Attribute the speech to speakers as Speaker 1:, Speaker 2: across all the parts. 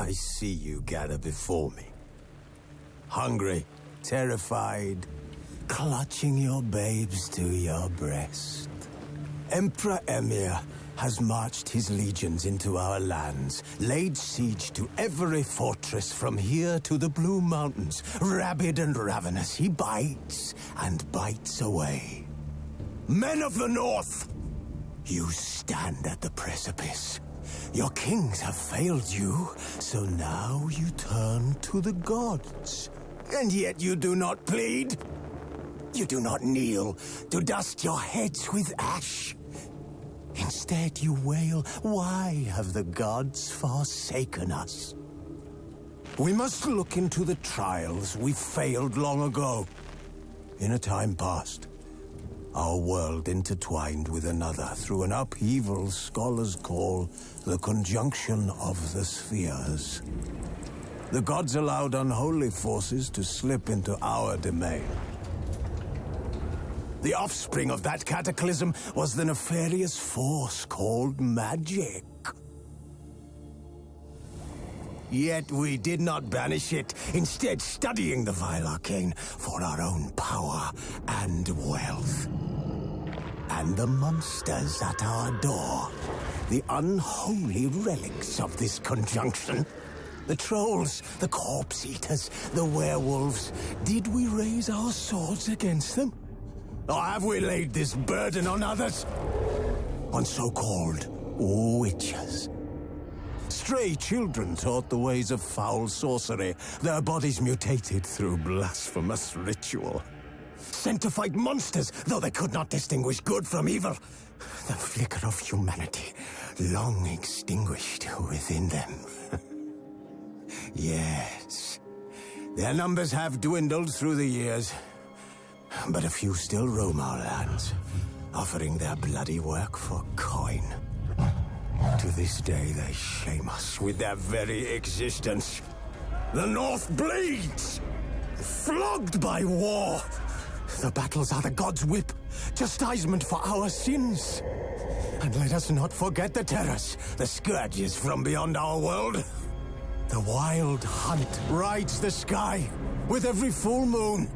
Speaker 1: I see you gather before me. Hungry, terrified, clutching your babes to your breast. Emperor Emir has marched his legions into our lands, laid siege to every fortress from here to the Blue Mountains. Rabid and ravenous, he bites and bites away. Men of the North, you stand at the precipice. Your kings have failed you, so now you turn to the gods. And yet you do not plead. You do not kneel to dust your heads with ash. Instead you wail, why have the gods forsaken us? We must look into the trials we failed long ago. In a time past, our world intertwined with another through an upheaval scholars call the conjunction of the spheres. The gods allowed unholy forces to slip into our domain. The offspring of that cataclysm was the nefarious force called magic. Yet we did not banish it, instead studying the vile arcane for our own power and wealth. And the monsters at our door, the unholy relics of this conjunction. The trolls, the corpse-eaters, the werewolves. Did we raise our swords against them? Or have we laid this burden on others? On so-called witches. Stray children taught the ways of foul sorcery, their bodies mutated through blasphemous ritual. Sent to fight monsters, though they could not distinguish good from evil. The flicker of humanity, long extinguished within them. Yes, their numbers have dwindled through the years, but a few still roam our lands, offering their bloody work for coin. To this day, they shame us with their very existence. The North bleeds, flogged by war. The battles are the gods' whip, chastisement for our sins. And let us not forget the terrors, the scourges from beyond our world. The wild hunt rides the sky with every full moon.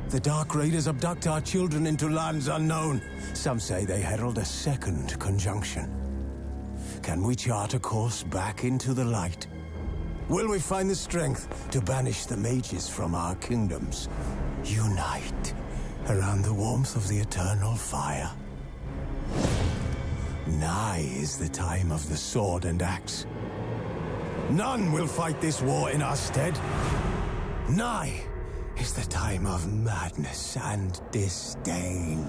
Speaker 1: The Dark Raiders abduct our children into lands unknown. Some say they herald a second conjunction. Can we chart a course back into the light? Will we find the strength to banish the mages from our kingdoms? Unite around the warmth of the eternal fire. Nigh is the time of the sword and axe. None will fight this war in our stead. Nigh is the time of madness and disdain.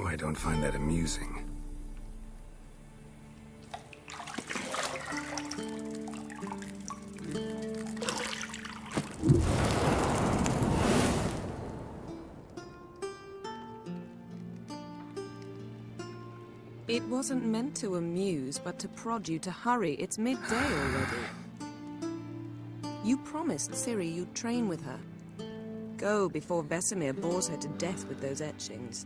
Speaker 2: I don't find that amusing.
Speaker 3: It wasn't meant to amuse, but to prod you to hurry. It's midday already. You promised Ciri you'd train with her. Go before Vesemir bores her to death with those etchings.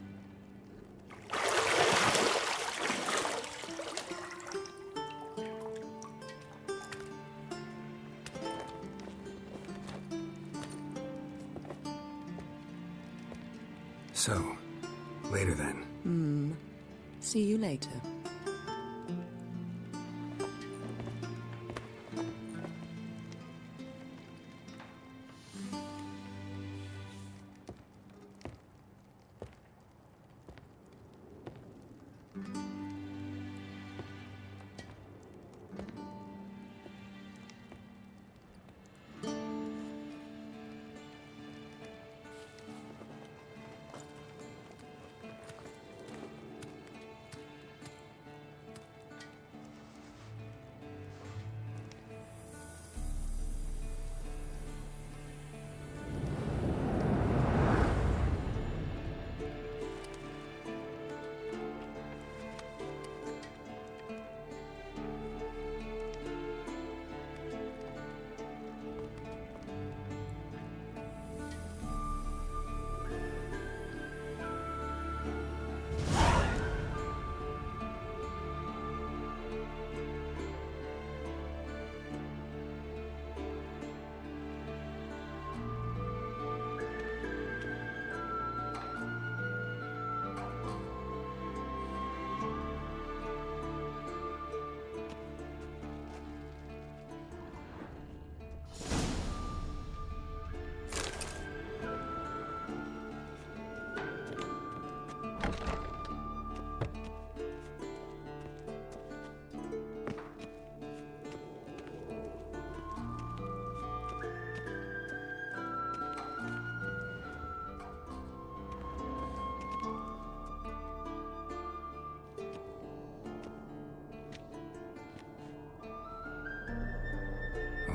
Speaker 2: So, later then.
Speaker 3: See you later.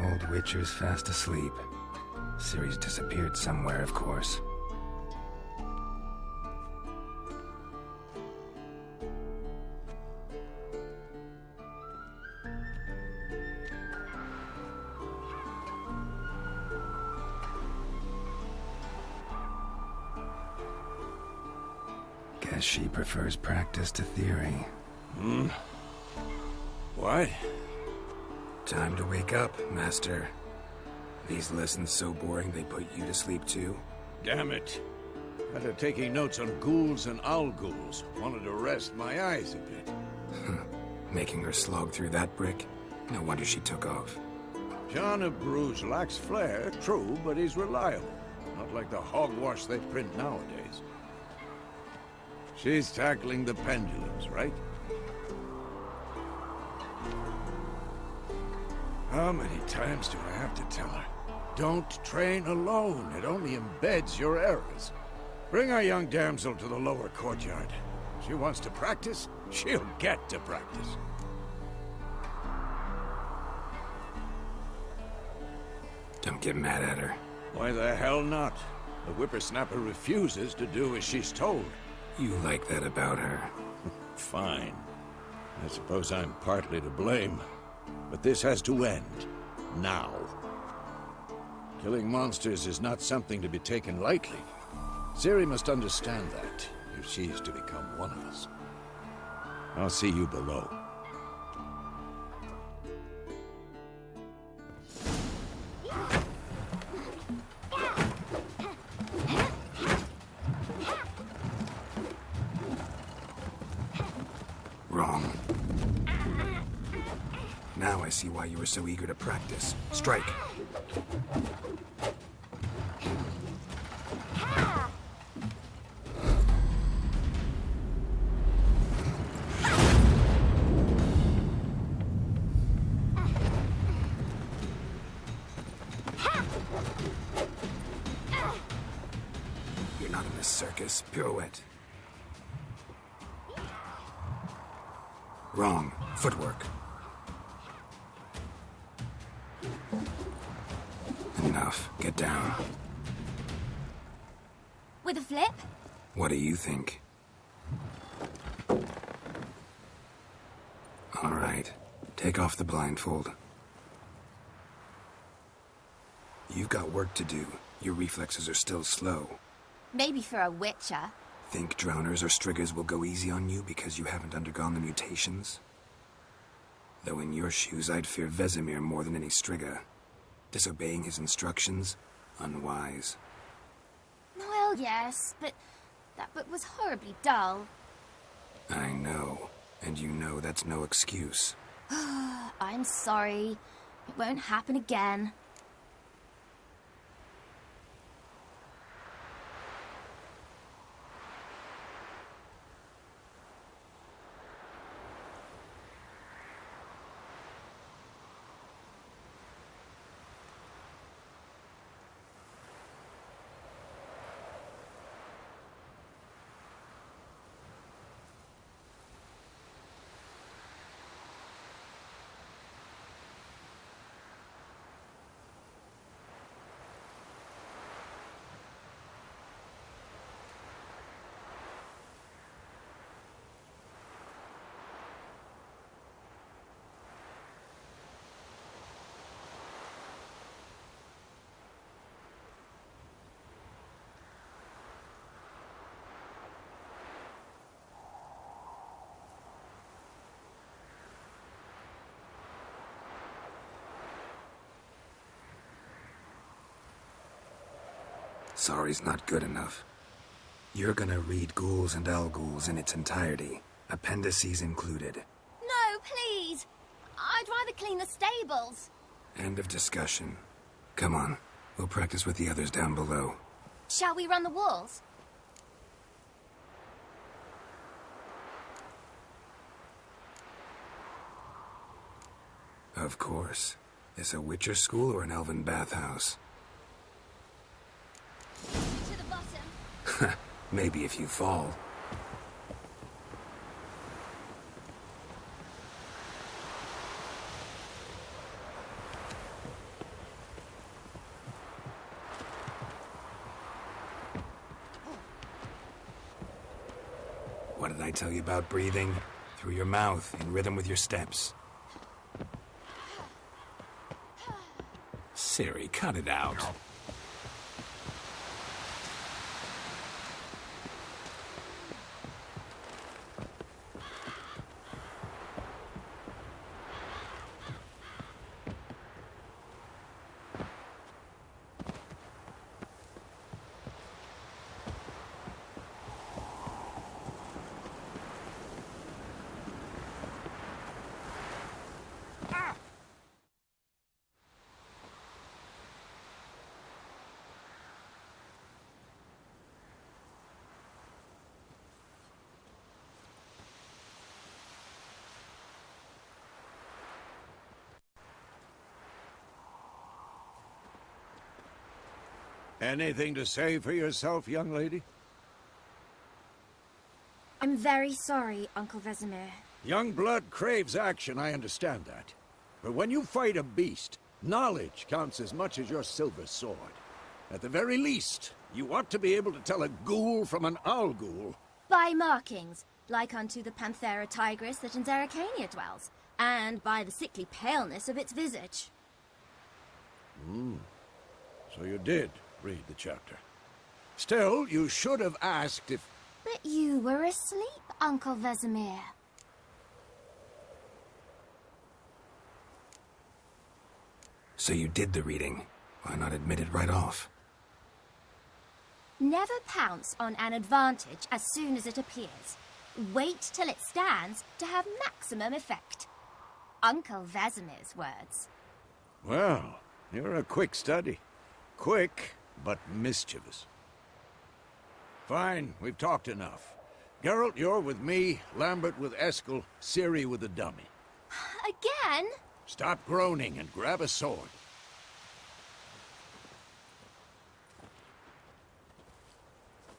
Speaker 2: Old Witcher's fast asleep. Ciri's disappeared somewhere, of course. Guess she prefers practice to theory.
Speaker 4: What?
Speaker 2: Time to wake up, Master. These lessons so boring they put you to sleep too?
Speaker 4: Damn it. After taking notes on ghouls and owl ghouls, wanted to rest my eyes a bit.
Speaker 2: Making her slog through that brick? No wonder she took off.
Speaker 4: John of Bruges lacks flair, true, but he's reliable. Not like the hogwash they print nowadays. She's tackling the pendulums, right? How many times do I have to tell her? Don't train alone. It only embeds your errors. Bring our young damsel to the lower courtyard. She wants to practice, she'll get to practice.
Speaker 2: Don't get mad at her.
Speaker 4: Why the hell not? The whippersnapper refuses to do as she's told.
Speaker 2: You like that about her.
Speaker 4: Fine. I suppose I'm partly to blame. But this has to end. Now. Killing monsters is not something to be taken lightly. Ciri must understand that, if she's to become one of us. I'll see you below.
Speaker 2: Wrong. Now I see why you were so eager to practice. Strike. You're not in this circus. Pirouette. Wrong. Footwork. Enough. Get down.
Speaker 5: With a flip?
Speaker 2: What do you think? All right. Take off the blindfold. You've got work to do. Your reflexes are still slow.
Speaker 5: Maybe for a witcher.
Speaker 2: Think drowners or striggers will go easy on you because you haven't undergone the mutations? Though in your shoes, I'd fear Vesemir more than any strigger. Disobeying his instructions? Unwise.
Speaker 5: Well, yes, but that book was horribly dull.
Speaker 2: I know. And you know that's no excuse.
Speaker 5: I'm sorry. It won't happen again.
Speaker 2: Sorry's not good enough. You're gonna read Ghouls and Al-Ghouls in its entirety, appendices included.
Speaker 5: No, please! I'd rather clean the stables.
Speaker 2: End of discussion. Come on, we'll practice with the others down below.
Speaker 5: Shall we run the walls?
Speaker 2: Of course. This a Witcher school or an elven bathhouse?
Speaker 5: To the bottom.
Speaker 2: Maybe if you fall. What did I tell you about breathing? Through your mouth, in rhythm with your steps. Siri, cut it out.
Speaker 4: Anything to say for yourself, young lady?
Speaker 5: I'm very sorry, Uncle Vesemir.
Speaker 4: Young blood craves action, I understand that. But when you fight a beast, knowledge counts as much as your silver sword. At the very least, you ought to be able to tell a ghoul from an owl-ghoul.
Speaker 5: By markings, like unto the Panthera tigris that in Zerrikania dwells, and by the sickly paleness of its visage.
Speaker 4: So you did read the chapter. Still, you should have asked if...
Speaker 5: But you were asleep, Uncle Vesemir.
Speaker 2: So you did the reading. Why not admit it right off?
Speaker 5: Never pounce on an advantage as soon as it appears. Wait till it stands to have maximum effect. Uncle Vesemir's words.
Speaker 4: Well, you're a quick study. Quick, but mischievous. Fine, we've talked enough. Geralt, you're with me, Lambert with Eskel, Ciri with the dummy.
Speaker 5: Again?
Speaker 4: Stop groaning and grab a sword.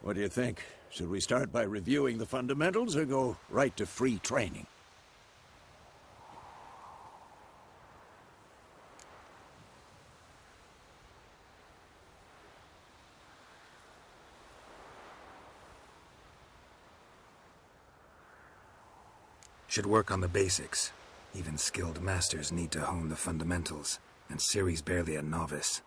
Speaker 4: What do you think? Should we start by reviewing the fundamentals or go right to free training?
Speaker 2: Should work on the basics. Even skilled masters need to hone the fundamentals, and Ciri's barely a novice.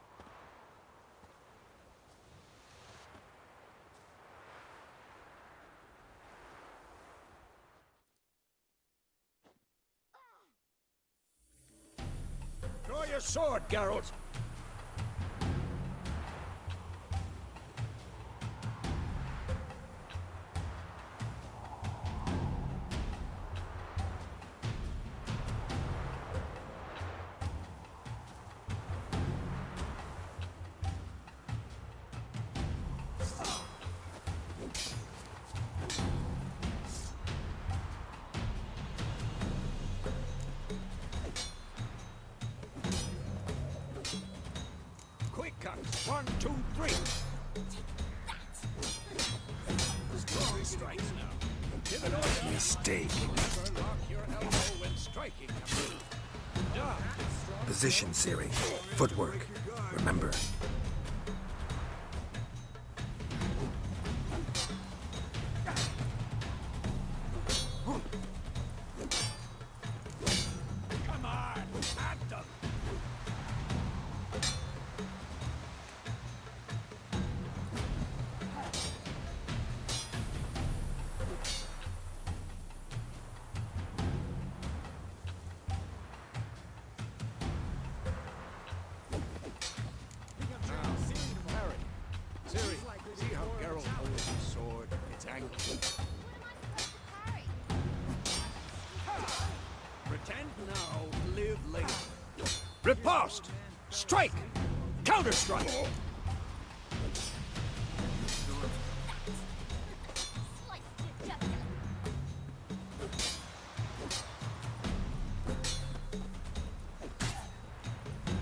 Speaker 4: Draw your sword, Geralt. Quick cuts. 1, 2, 3. Strong strikes now. Give it all.
Speaker 2: Mistake.
Speaker 4: Lock your elbow when striking.
Speaker 2: Position, Ciri. Footwork. Remember.
Speaker 4: Come on, at them. Ciri, see how Geralt holds his sword, its angle. Pretend now, live later. Riposte! Strike! Counter-strike!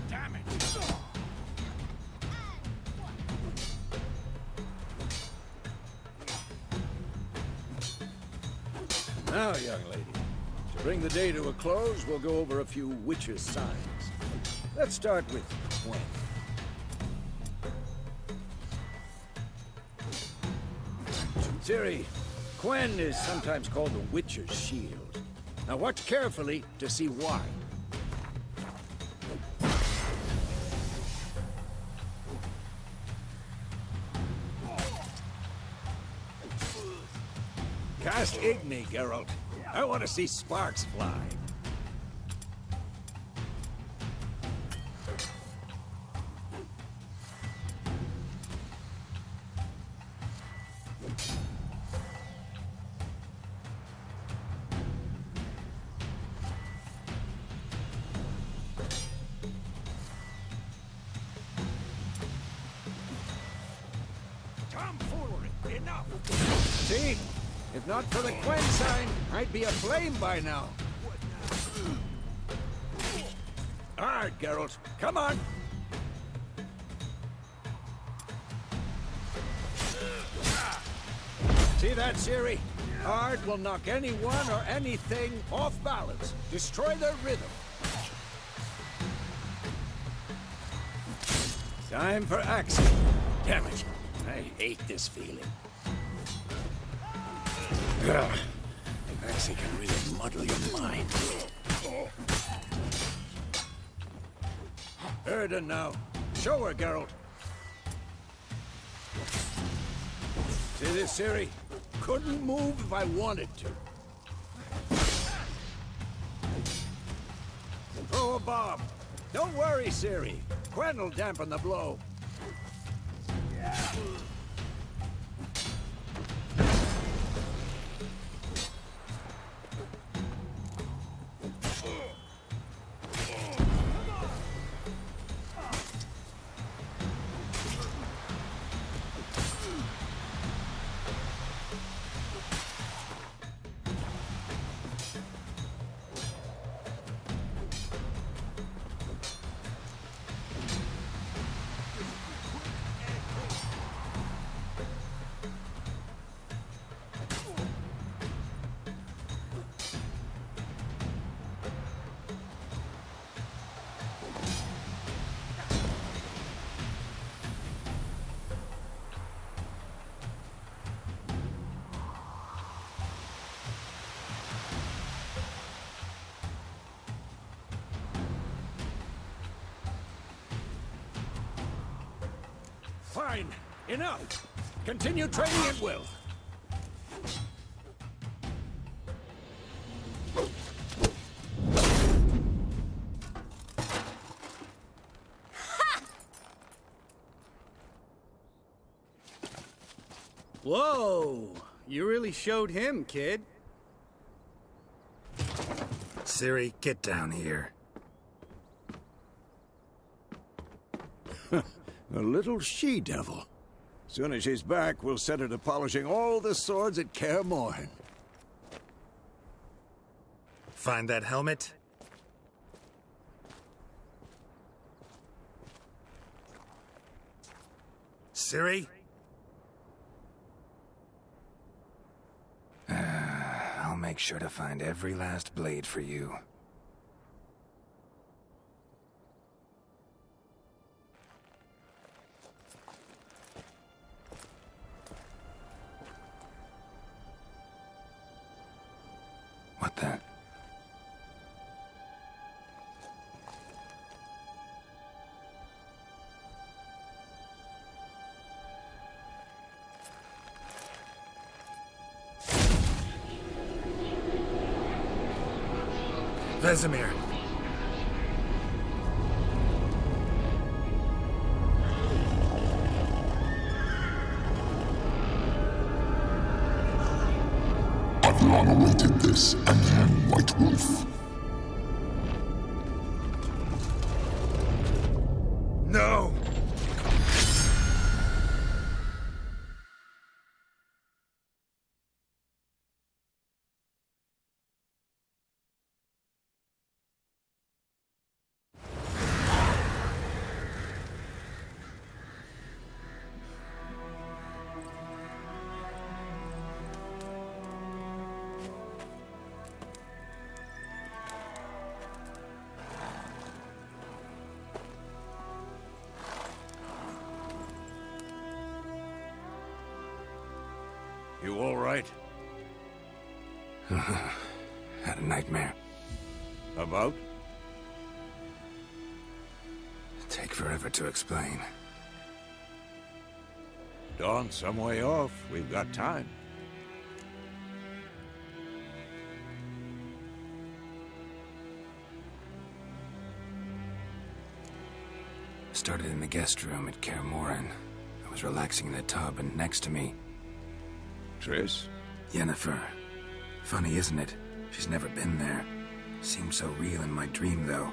Speaker 4: Damn it! Now, young lady, to bring the day to a close, we'll go over a few witches' signs. Let's start with Gwen. Ciri, Gwen is sometimes called the Witcher's Shield. Now watch carefully to see why. Cast Igni, Geralt. I want to see sparks fly. Tomfoolery, enough! See? If not for the Gwen sign, I'd be aflame by now. Hard, Geralt. Come on! See that, Ciri? Hard will knock anyone or anything off balance. Destroy their rhythm. Time for action. Damn it. I hate this feeling. Ugh. Axie can really muddle your mind. Erden now. Show her, Geralt. See this, Ciri? Couldn't move if I wanted to. Throw a bomb. Don't worry, Ciri. Gwen will dampen the blow. Fine. Enough. Continue training at will.
Speaker 6: Whoa! You really showed him, kid.
Speaker 2: Ciri, get down here.
Speaker 4: A little she-devil. Soon as she's back, we'll set her to polishing all the swords at Kaer Morhen.
Speaker 2: Find that helmet? Ciri? I'll make sure to find every last blade for you. What the? Vesemir!
Speaker 7: I've long awaited this, and then White Wolf.
Speaker 2: No!
Speaker 4: You all right?
Speaker 2: Had a nightmare.
Speaker 4: About?
Speaker 2: Take forever to explain.
Speaker 4: Dawn's some way off. We've got time.
Speaker 2: Started in the guest room at Kaer Morhen. I was relaxing in the tub, and next to me,
Speaker 4: Triss?
Speaker 2: Yennefer. Funny, isn't it? She's never been there. Seemed so real in my dream, though.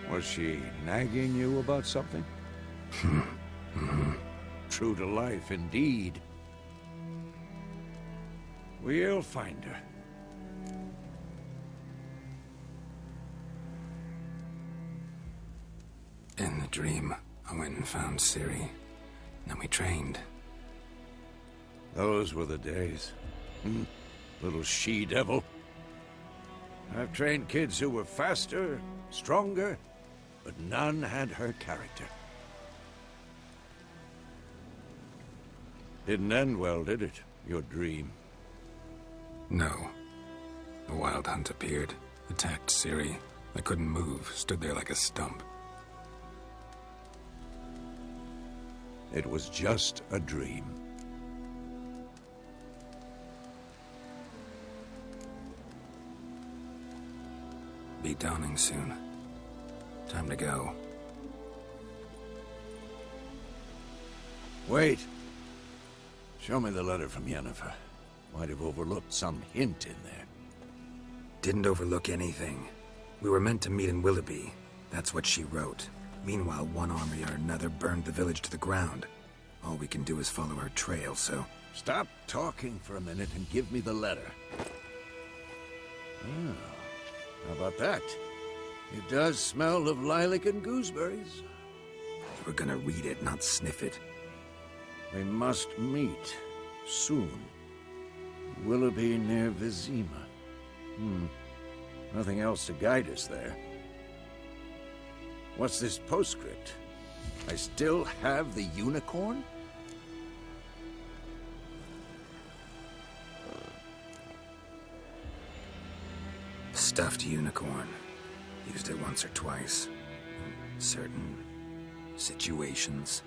Speaker 4: Was she nagging you about something? True to life, indeed. We'll find her.
Speaker 2: In the dream, I went and found Ciri. Then we trained.
Speaker 4: Those were the days. Little she-devil. I've trained kids who were faster, stronger, but none had her character. Didn't end well, did it? Your dream?
Speaker 2: No. The Wild Hunt appeared, attacked Ciri. I couldn't move, stood there like a stump.
Speaker 4: It was just a dream.
Speaker 2: Be dawning soon. Time to go.
Speaker 4: Wait. Show me the letter from Yennefer. Might have overlooked some hint in there.
Speaker 2: Didn't overlook anything. We were meant to meet in Willoughby. That's what she wrote. Meanwhile, one army or another burned the village to the ground. All we can do is follow her trail, so...
Speaker 4: Stop talking for a minute and give me the letter. Oh, how about that? It does smell of lilac and gooseberries.
Speaker 2: We're gonna read it, not sniff it.
Speaker 4: We must meet soon. Willoughby near Vizima. Nothing else to guide us there. What's this postscript? I still have the unicorn?
Speaker 2: Stuffed unicorn. Used it once or twice. In certain situations.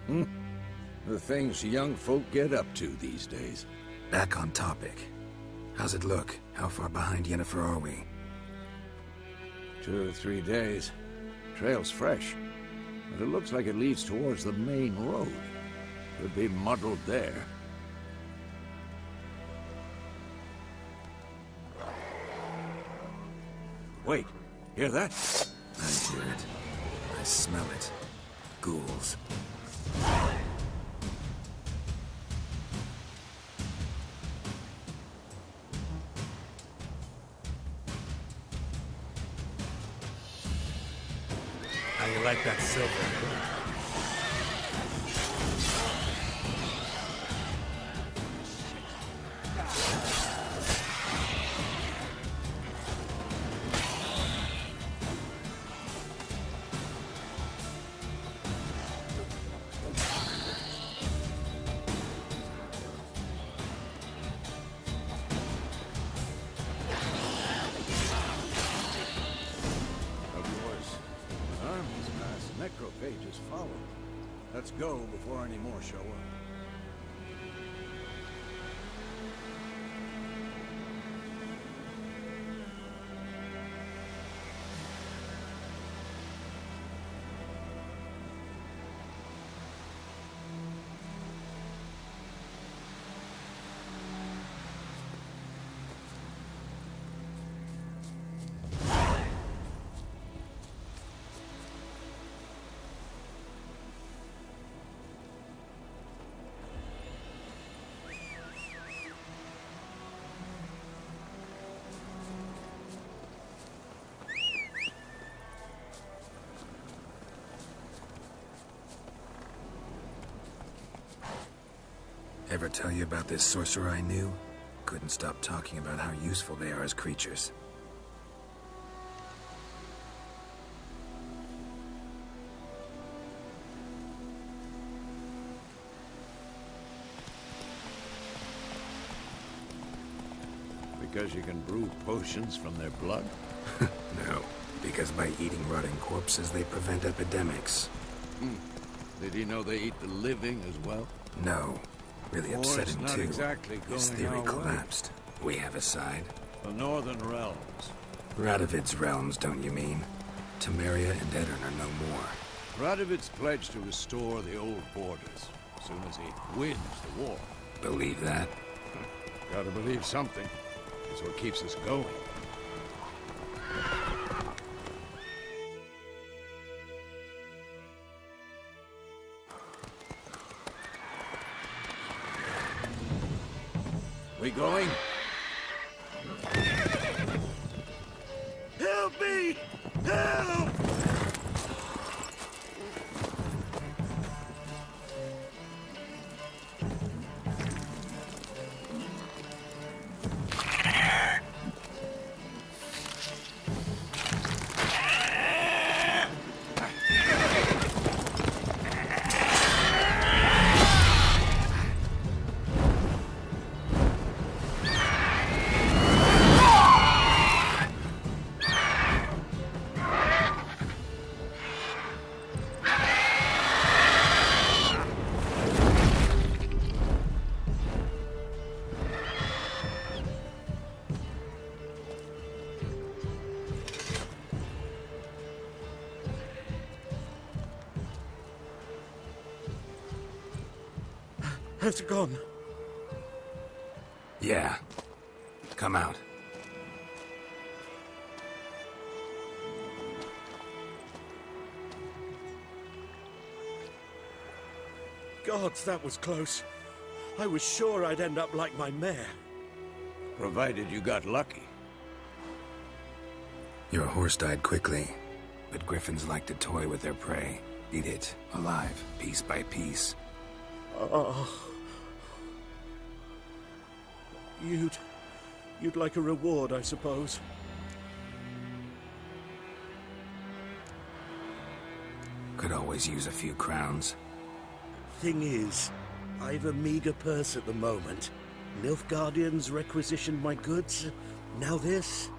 Speaker 4: The things young folk get up to these days.
Speaker 2: Back on topic. How's it look? How far behind Yennefer are we?
Speaker 4: 2 or 3 days. Trail's fresh, but it looks like it leads towards the main road. Could be muddled there. Wait, hear that?
Speaker 2: I hear it. I smell it. Ghouls.
Speaker 1: How you like that silver?
Speaker 4: Necrophages follow. Let's go before any more show up.
Speaker 2: Ever tell you about this sorcerer I knew? Couldn't stop talking about how useful they are as creatures.
Speaker 4: Because you can brew potions from their blood?
Speaker 2: No, because by eating rotting corpses, they prevent epidemics.
Speaker 4: Did he know they eat the living as well?
Speaker 2: No. Really
Speaker 4: War
Speaker 2: upset
Speaker 4: is
Speaker 2: him
Speaker 4: not
Speaker 2: too.
Speaker 4: exactly
Speaker 2: His
Speaker 4: going
Speaker 2: theory
Speaker 4: our way.
Speaker 2: collapsed. We have a side.
Speaker 4: The Northern Realms.
Speaker 2: Radovid's realms, don't you mean? Temeria and Edirn are no more.
Speaker 4: Radovid's pledged to restore the old borders as soon as he wins the war.
Speaker 2: Believe that?
Speaker 4: Gotta believe something. It's what keeps us going. We going? Help me! Help!
Speaker 6: Has it gone?
Speaker 2: Yeah. Come out.
Speaker 6: Gods, that was close. I was sure I'd end up like my mare.
Speaker 4: Provided you got lucky.
Speaker 2: Your horse died quickly, but griffins like to toy with their prey. Eat it, alive, piece by piece.
Speaker 6: Oh. You'd like a reward, I suppose.
Speaker 2: Could always use a few crowns.
Speaker 6: Thing is, I've a meager purse at the moment. Nilfgaardians requisitioned my goods. Now this.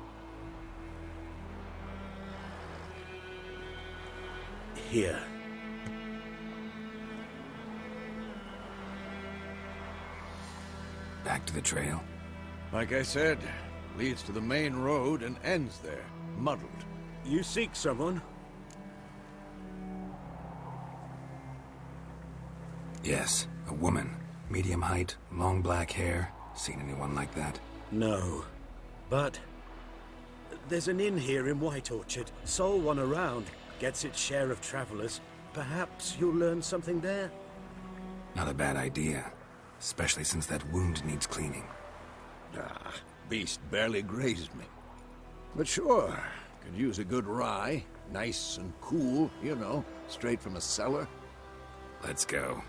Speaker 6: Here.
Speaker 2: back to the trail?
Speaker 4: Like I said, leads to the main road and ends there, muddled.
Speaker 6: You seek someone?
Speaker 2: Yes, a woman. Medium height, long black hair. Seen anyone like that?
Speaker 6: No. But there's an inn here in White Orchard. Sole one around. Gets its share of travelers. Perhaps you'll learn something there?
Speaker 2: Not a bad idea. Especially since that wound needs cleaning.
Speaker 4: Ah, beast barely grazed me. But sure, could use a good rye. Nice and cool, you know, straight from a cellar.
Speaker 2: Let's go.